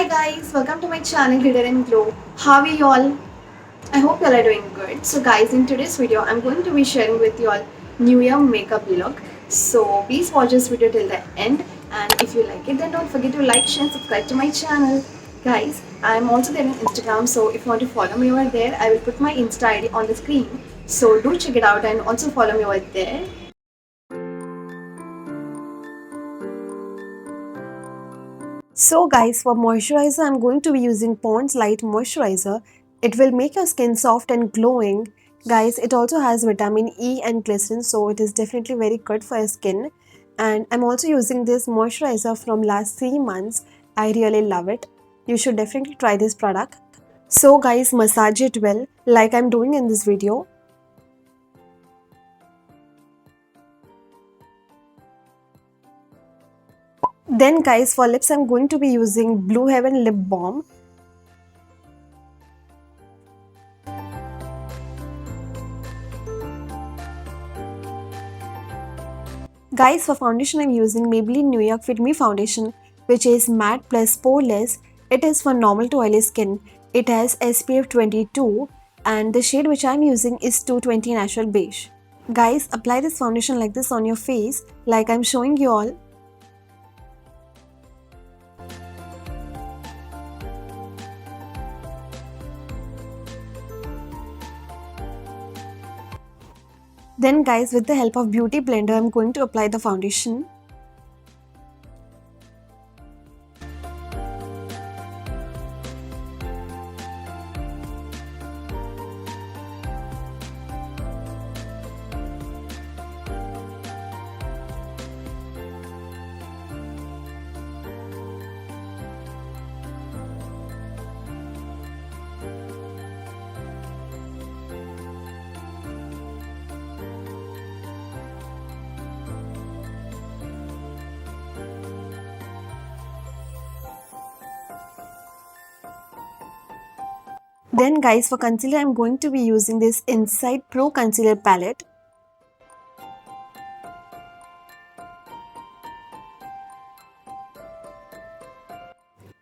Hi guys, welcome to my channel Glitter&Glow. How are you all? I hope you all are doing good. So guys, in today's video, I'm going to be sharing with you all New Year makeup look. So please watch this video till the end, and if you like it, then don't forget to like, share and subscribe to my channel. Guys, I'm also there on Instagram, so if you want to follow me over there, I will put my Insta ID on the screen. So do check it out and also follow me over there. So guys, for moisturizer, I'm going to be using Pond's Light Moisturizer. It will make your skin soft and glowing. Guys, it also has vitamin E and glycerin, so it is definitely very good for your skin. And I'm also using this moisturizer from last 3 months. I really love it. You should definitely try this product. So guys, massage it well like I'm doing in this video. Then guys, for lips, I'm going to be using Blue Heaven Lip Balm. Guys, for foundation, I'm using Maybelline New York Fit Me Foundation, which is matte plus poreless. It is for normal to oily skin. It has SPF 22 and the shade which I'm using is 220 Natural Beige. Guys, apply this foundation like this on your face, like I'm showing you all. Then guys, with the help of Beauty Blender, I'm going to apply the foundation. Then guys, for concealer, I'm going to be using this Inside Pro Concealer Palette.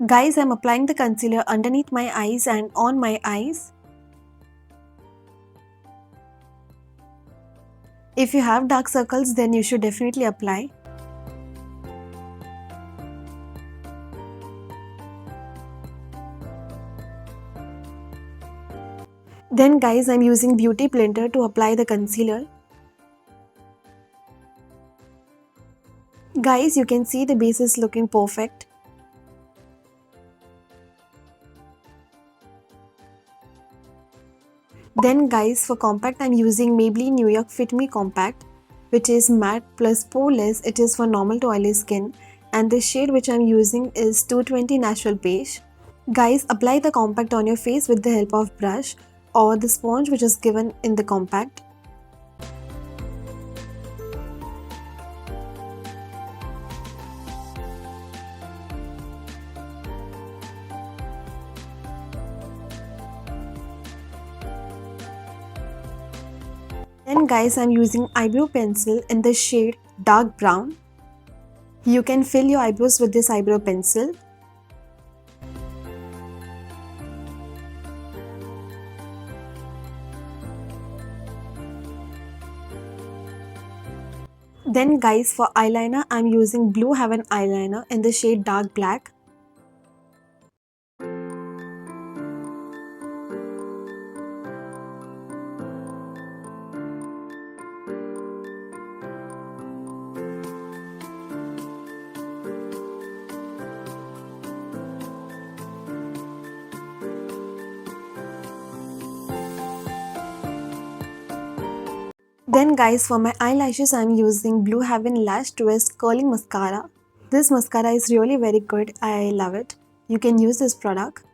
Guys, I'm applying the concealer underneath my eyes and on my eyes. If you have dark circles, then you should definitely apply. Then guys, I'm using Beauty Blender to apply the concealer. Guys, you can see the base is looking perfect. Then guys, for compact, I'm using Maybelline New York Fit Me Compact, which is matte plus poreless. It is for normal to oily skin, and the shade which I'm using is 220 Natural Beige. Guys, apply the compact on your face with the help of brush or the sponge which is given in the compact. Then guys, I'm using eyebrow pencil in the shade dark brown. You can fill your eyebrows with this eyebrow pencil. Then guys, for eyeliner, I'm using Blue Heaven eyeliner in the shade dark black. Then guys, for my eyelashes, I'm using Blue Heaven Lash Twist Curling Mascara. This mascara is really very good. I love it. You can use this product.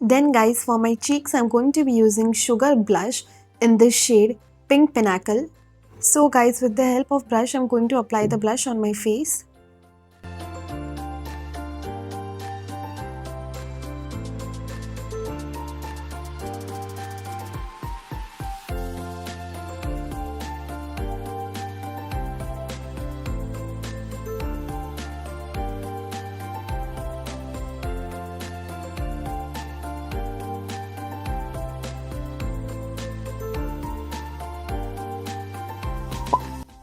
Then guys, for my cheeks, I'm going to be using Sugar Blush in this shade Pink Pinnacle. So guys, with the help of brush, I'm going to apply the blush on my face.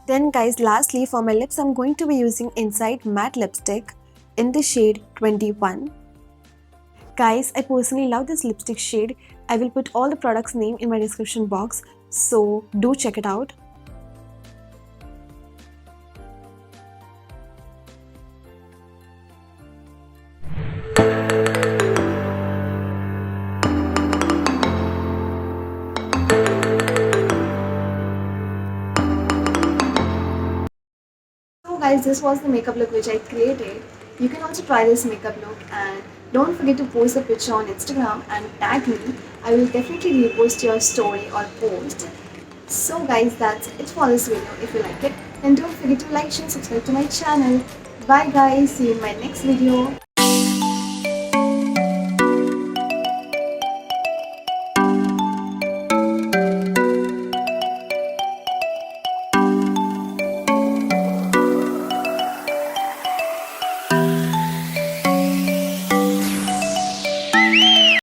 Then guys, lastly for my lips, I'm going to be using Inside Matte Lipstick in the shade 21. Guys, I personally love this lipstick shade. I will put all the products name in my description box, so do check it out. So guys, this was the makeup look which I created. You can also try this makeup look and don't forget to post the picture on Instagram and tag me. I will definitely repost your story or post. So guys, that's it for this video. If you like it, then don't forget to like, share, subscribe to my channel. Bye guys, see you in my next video.